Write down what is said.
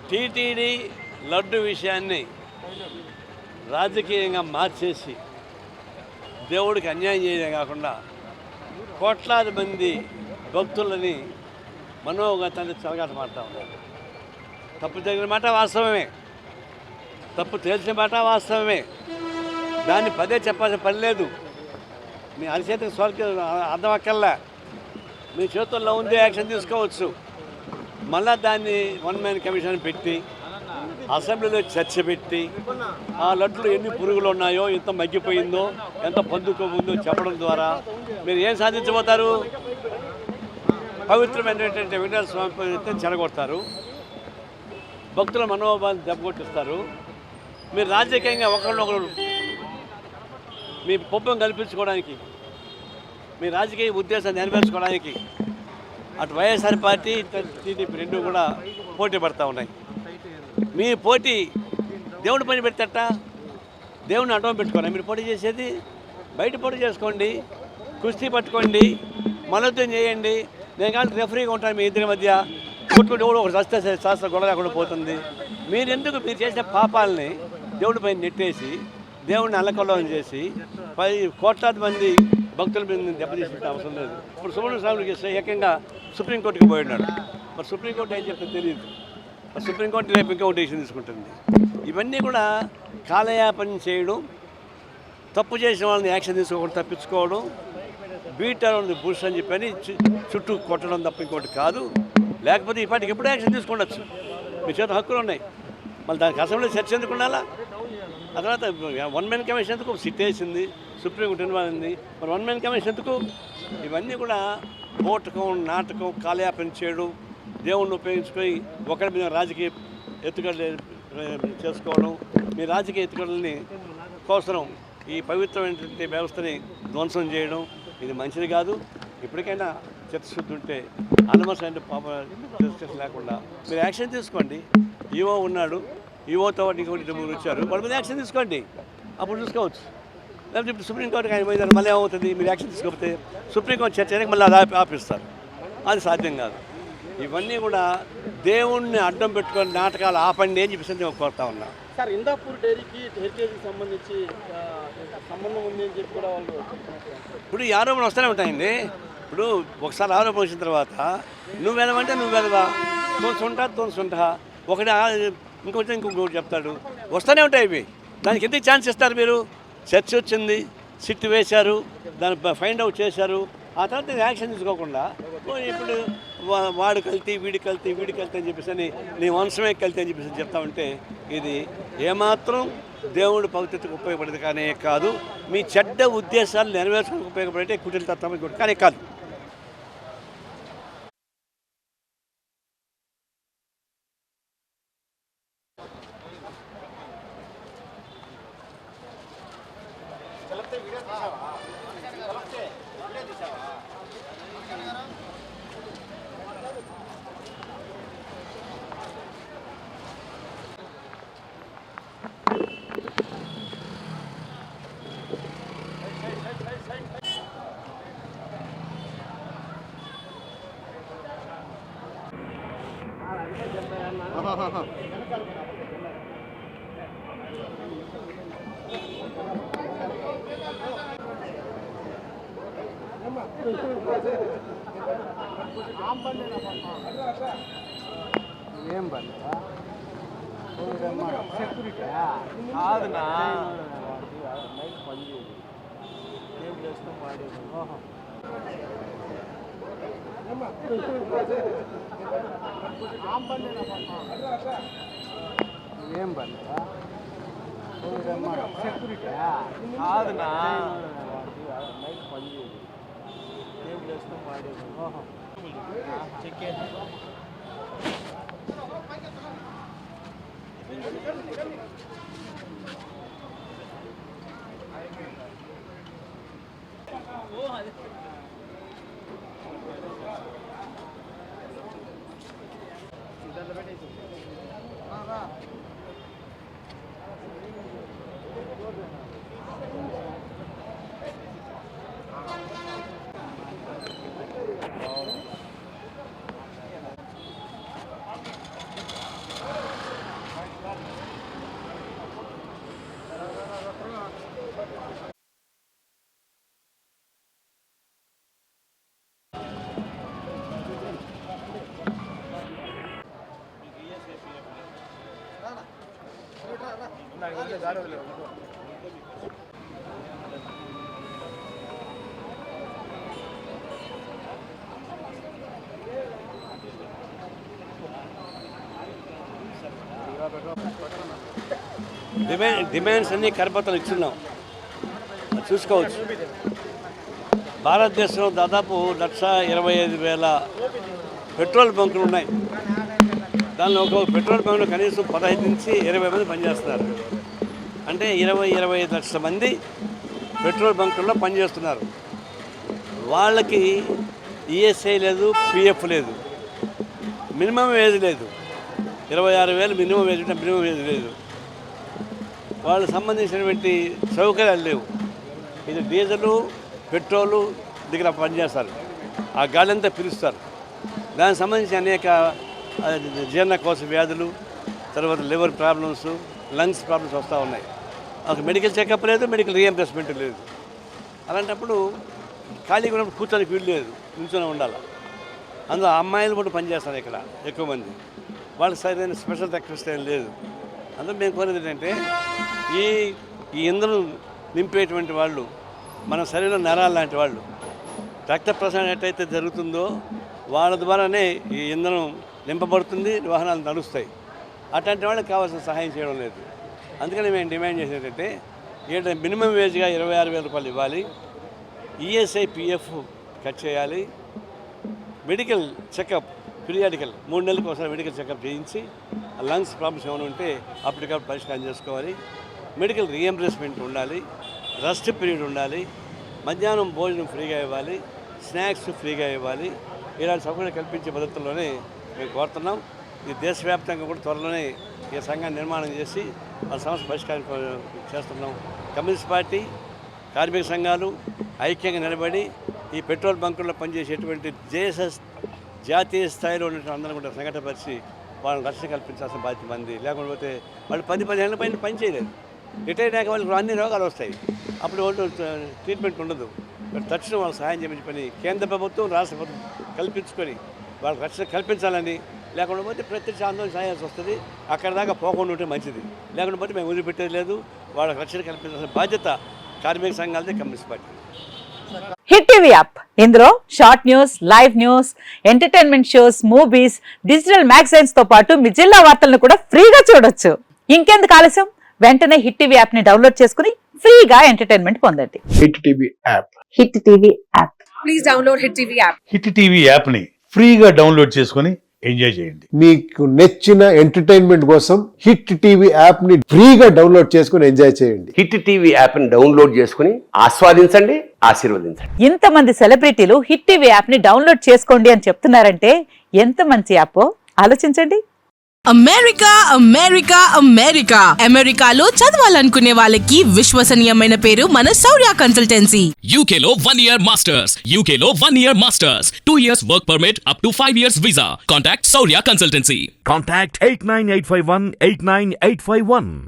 TTD laddu విషయాన్ని రాజకీయంగా మార్చేసి దేవుడికి అన్యాయం చేయడమే కాకుండా కోట్లాది మంది భక్తులని మనోగతాన్ని చెలగాట మారుతూ ఉన్నారు. తప్పు జరిగిన మాట వాస్తవమే, తప్పు తెలిసిన మాట వాస్తవమే, దాన్ని పదే చెప్పాల్సిన పని లేదు. మీ అరిచేతికి స్వర్గ అర్థం అక్కర్లా, మీ చేతుల్లో ఉందే యాక్షన్ తీసుకోవచ్చు. మళ్ళా దాన్ని వన్ మ్యాన్ కమిషన్ పెట్టి అసెంబ్లీలో చర్చ పెట్టి ఆ లడ్డులో ఎన్ని పురుగులు ఉన్నాయో, ఎంత మగ్గిపోయిందో, ఎంత పొందుకోముందో చెప్పడం ద్వారా మీరు ఏం సాధించబోతారు? పవిత్రమైనటువంటి వెంకటేశ్వర స్వామి పవిత్రం చెడగొడతారు, భక్తుల మనోభావాన్ని దెబ్బకొట్టిస్తారు. మీరు రాజకీయంగా ఒకరినొకరు మీ పొప్పం కల్పించుకోవడానికి, మీ రాజకీయ ఉద్దేశాన్ని నెరవేర్చుకోవడానికి అటు వైఎస్ఆర్ పార్టీ టీడీపీ రెండు కూడా పోటీ పడుతూ ఉన్నాయి. మీ పోటీ దేవుడి పని పెడతట, దేవుడిని అడ్డం పెట్టుకోండి. మీరు పోటీ చేసేది బయట పోటీ చేసుకోండి, కుస్తీ పట్టుకోండి, మనోద్ధం చేయండి. నేను కానీ రెఫరీగా ఉంటాను మీ ఇద్దరి మధ్య, కొట్టుకుంటే కూడా ఒక శాస్త్ర గొడవ లేకుండా పోతుంది. మీరెందుకు మీరు చేసిన పాపాలని దేవుడి పైన నెట్టేసి దేవుడిని అల్లకల్లోలం చేసి 10 కోట్లాది మంది భక్తుల మీద దెబ్బతీసిన అవసరం లేదు. ఇప్పుడు సుబ్రహ్మణ్య స్వామికి ఏకంగా సుప్రీంకోర్టుకి పోయి ఉన్నాడు. మరి సుప్రీంకోర్టు ఏం చెప్తే తెలియదు. మరి సుప్రీంకోర్టు రేపు ఇంకా డెసిషన్ తీసుకుంటుంది. ఇవన్నీ కూడా కాలయాపన చేయడం, తప్పు చేసిన వాళ్ళని యాక్షన్ తీసుకోవడం, తప్పించుకోవడం, బీటర్ బుష్ అని చెప్పని చుట్టూ కొట్టడం తప్ప ఇంకోటి కాదు. లేకపోతే ఈ పార్టీకి ఎప్పుడు యాక్షన్ తీసుకోవచ్చు. మీ చేత హక్కులు ఉన్నాయి. మళ్ళీ దానికి అసెంబ్లీ చర్చ ఎందుకు ఉండాలా? ఆ తర్వాత వన్ మ్యాన్ కమిషన్ ఎందుకు? సిట్ వేసింది, సుప్రీంకోర్టు ఇన్వాల్వ్ అయింది, మరి వన్ మ్యాన్ కమిషన్ ఎందుకు? ఇవన్నీ కూడా బోటకం, నాటకం, కాలయాపన చేయడం, దేవుణ్ణి ఉపయోగించుకొని ఒకరి మీద రాజకీయ ఎత్తుగడలు చేసుకోవడం, మీ రాజకీయ ఎత్తుగడలని కోసం ఈ పవిత్రమైనటువంటి వ్యవస్థని ధ్వంసం చేయడం, ఇది మంచిది కాదు. ఇప్పటికైనా చిత్తశుద్ధి ఉంటే అనవసరమైన పాప చర్చ లేకుండా మీరు యాక్షన్ తీసుకోండి. ఈవో ఉన్నాడు, ఈవోతో ఇంకొకటి ముగ్గురు వచ్చారు, వాళ్ళ మీద యాక్షన్ తీసుకోండి, అప్పుడు చూసుకోవచ్చు. లేకపోతే ఇప్పుడు సుప్రీంకోర్టుకి ఆయన పోయినారు, మళ్ళీ ఏమవుతుంది? మీరు యాక్షన్ తీసుకోకపోతే సుప్రీంకోర్టు చర్చ చేయడానికి మళ్ళీ అది ఆపిస్తారు. అది సాధ్యం కాదు. ఇవన్నీ కూడా దేవుణ్ణి అడ్డం పెట్టుకొని నాటకాలు ఆపండి అని చెప్పేసి నేను కోరుతా ఉన్నా. సార్, ఇందాపూర్ డైరీకి హెరిటేజ్కి సంబంధించి సంబంధం ఉంది అని చెప్పి కూడా వాళ్ళు ఇప్పుడు ఈ ఆరోపణలు వస్తూనే ఉంటాయండి. ఇప్పుడు ఒకసారి ఆరోపణ వచ్చిన తర్వాత నువ్వు వెళ్ళమంటే నువ్వు వెళ్ళవా, తోసుంటా ఒకటి ఇంకొకటి చెప్తాడు, వస్తూనే ఉంటాయి ఇవి. దానికి ఎందుకు ఛాన్స్ ఇస్తారు మీరు? చర్చ వచ్చింది, సిట్ వేశారు, దాన్ని ఫైండ్ అవుట్ చేశారు, ఆ తర్వాత యాక్షన్ తీసుకోకుండా ఇప్పుడు వాడు కల్తీ, వీడి కల్తీ అని చెప్పేసి అని నీ వంశమే కల్తీ అని చెప్పేసి చెప్తా ఉంటే ఇది ఏమాత్రం దేవుడు పవిత్రతకు ఉపయోగపడేది కానీ కాదు, మీ చెడ్డ ఉద్దేశాలు నెరవేర్చడానికి ఉపయోగపడే కుటిల తత్వం కానీ కాదు. ఏం బండి సెక్యూరిటీ కాదునా, నైట్ పని చేయదు, ఏం చేస్తాం వాడేది. ఏం బండి సెక్యూరిటీ కాదునా, నైట్ పని చేయదు, ఏం చేస్తాం వాడేది. చెక్ డిమాండ్స్ అన్నీ కరపత్రాలు ఇచ్చున్నాం, చూసుకోవచ్చు. భారతదేశంలో దాదాపు 1,25,000 పెట్రోల్ బంకులు ఉన్నాయి. దానిలో ఒక్కొక్క పెట్రోల్ బంకులో కనీసం 15 నుంచి 20 మంది పనిచేస్తున్నారు. అంటే 20-25 లక్షల మంది పెట్రోల్ బంకుల్లో పనిచేస్తున్నారు. వాళ్ళకి ఈఎస్ఐ లేదు, పిఎఫ్ లేదు, మినిమం వేజ్ లేదు. 26,000 మినిమం వేజ్ ఉంటే మినిమం వేజ్ లేదు. వాళ్ళకి సంబంధించినటువంటి సౌకర్యాలు లేవు. ఇది డీజిలు, పెట్రోలు దగ్గర పనిచేస్తారు, ఆ గాలి అంతా పిలుస్తారు. దానికి సంబంధించి అనేక జీర్ణకోశ వ్యాధులు, తర్వాత లివర్ ప్రాబ్లమ్స్, లంగ్స్ ప్రాబ్లమ్స్ వస్తూ ఉన్నాయి. ఒక మెడికల్ చెకప్ లేదు, మెడికల్ రీఎంబర్స్మెంట్ లేదు. అలాంటప్పుడు ఖాళీగా ఉన్నప్పుడు కూర్చొని వీలు లేదు, నిల్చొని ఉండాలి. అందులో అమ్మాయిలు కూడా పనిచేస్తారు ఇక్కడ ఎక్కువ మంది. వాళ్ళకి సరైన స్పెషల్ రిక్వెస్ట్ ఏం లేదు. అందులో మేము కోరేది ఏంటంటే ఈ ఇంధనం నింపేటువంటి వాళ్ళు మన శరీరం నరాలు లాంటి వాళ్ళు. రక్త ప్రసరణ ఎట్టయితే జరుగుతుందో వాళ్ళ ద్వారానే ఈ ఇంధనం నింపబడుతుంది, వాహనాలు నడుస్తాయి. అట్లాంటి వాళ్ళకి కావాల్సిన సహాయం చేయడం లేదు. అందుకని మేము డిమాండ్ చేసేటంటే ఏంటంటే మినిమం వేజ్గా 26,000 రూపాయలు ఇవ్వాలి, ఈఎస్ఐ పిఎఫ్ కట్ చేయాలి, మెడికల్ చెకప్ పీరియాడికల్ 3 నెలలకు ఒకసారి మెడికల్ చెకప్ చేయించి లంగ్స్ ప్రాబ్లమ్స్ ఏమైనా ఉంటే అప్పటికప్పుడు పరిష్కారం చేసుకోవాలి, మెడికల్ రీఎంబర్స్మెంట్ ఉండాలి, రెస్ట్ పీరియడ్ ఉండాలి, మధ్యాహ్నం భోజనం ఫ్రీగా ఇవ్వాలి, స్నాక్స్ ఫ్రీగా ఇవ్వాలి. ఇలాంటి సౌకర్యం కల్పించే పద్ధతుల్లోనే మేము కోరుతున్నాం. ఈ దేశవ్యాప్తంగా కూడా త్వరలోనే ఈ సంఘాన్ని నిర్మాణం చేసి మన సమస్య పరిష్కారం చేస్తున్నాం. కమ్యూనిస్ట్ పార్టీ, కార్మిక సంఘాలు ఐక్యంగా నిలబడి ఈ పెట్రోల్ బంకుల్లో పనిచేసేటువంటి జేఎస్ఎస్ జాతీయ స్థాయిలో ఉన్నటువంటి అందరం కూడా సంఘటనపరిచి వాళ్ళని రక్షణ కల్పించాల్సిన బాధ్యత మంది. లేకపోతే వాళ్ళు 10-15 ఏళ్ళ పైన పని చేయలేదు. రిటైర్ అయ్యాక వాళ్ళకి అన్ని రోగాలు వస్తాయి. అప్పుడు వాళ్ళు ట్రీట్మెంట్ ఉండదు. తక్షణం వాళ్ళకి సహాయం చేయమని పని కేంద్ర ప్రభుత్వం, రాష్ట్ర ప్రభుత్వం కల్పించుకొని వాళ్ళకి రక్షణ కల్పించాలని. లేకుండా పోతే ప్రత్యక్ష ఆందోళన చేయాల్సి వస్తుంది. అక్కడ దాకా పోకుండా ఉంటే మంచిది. లేకుండా పోతే మేము వదిలిపెట్టేది లేదు. వాళ్ళకి రక్షణ కల్పించాల్సిన బాధ్యత కార్మిక సంఘాలదే, communist party. Hit TV app, ఇందులో short news, live news, entertainment shows, movies, digital magazines తో పాటు మీ జిల్లా వార్తలను కూడా ఫ్రీగా చూడొచ్చు. ఇంకెందుకు ఆలస్యం, వెంటనే హిట్ టీవీ యాప్ ని డౌన్లోడ్ చేసుకుని ఫ్రీగా ఎంటర్టైన్మెంట్ పొందండి. Hit TV app, hit TV app, please download hit TV app. Hit TV app ని ఫ్రీగా డౌన్లోడ్ చేసుకుని ఎంజాయ్ చేయండి. మీకు నచ్చిన ఎంటర్టైన్మెంట్ కోసం హిట్ టీవీ యాప్ ని ఫ్రీగా డౌన్లోడ్ చేసుకుని ఎంజాయ్ చేయండి. హిట్ టీవీ యాప్ ని డౌన్లోడ్ చేసుకుని ఆస్వాదించండి, ఆశీర్వదించండి. ఇంతమంది సెలబ్రిటీలు హిట్ టీవీ యాప్ ని డౌన్లోడ్ చేసుకోండి అని చెప్తున్నారంటే ఎంత మంచి యాప్ ఆలోచించండి. అమెరికా అమెరికా అమెరికా అమెరికాలో చదవాలనుకునే వాళ్ళకి విశ్వసనీయమైన పేరు మన శౌర్య కన్సల్టెన్సీ. UK లో 1 year masters, UK లో 1 year masters, 2 years work permit up to 5 years visa. Contact Saurya Consultancy. Contact 89851 89851.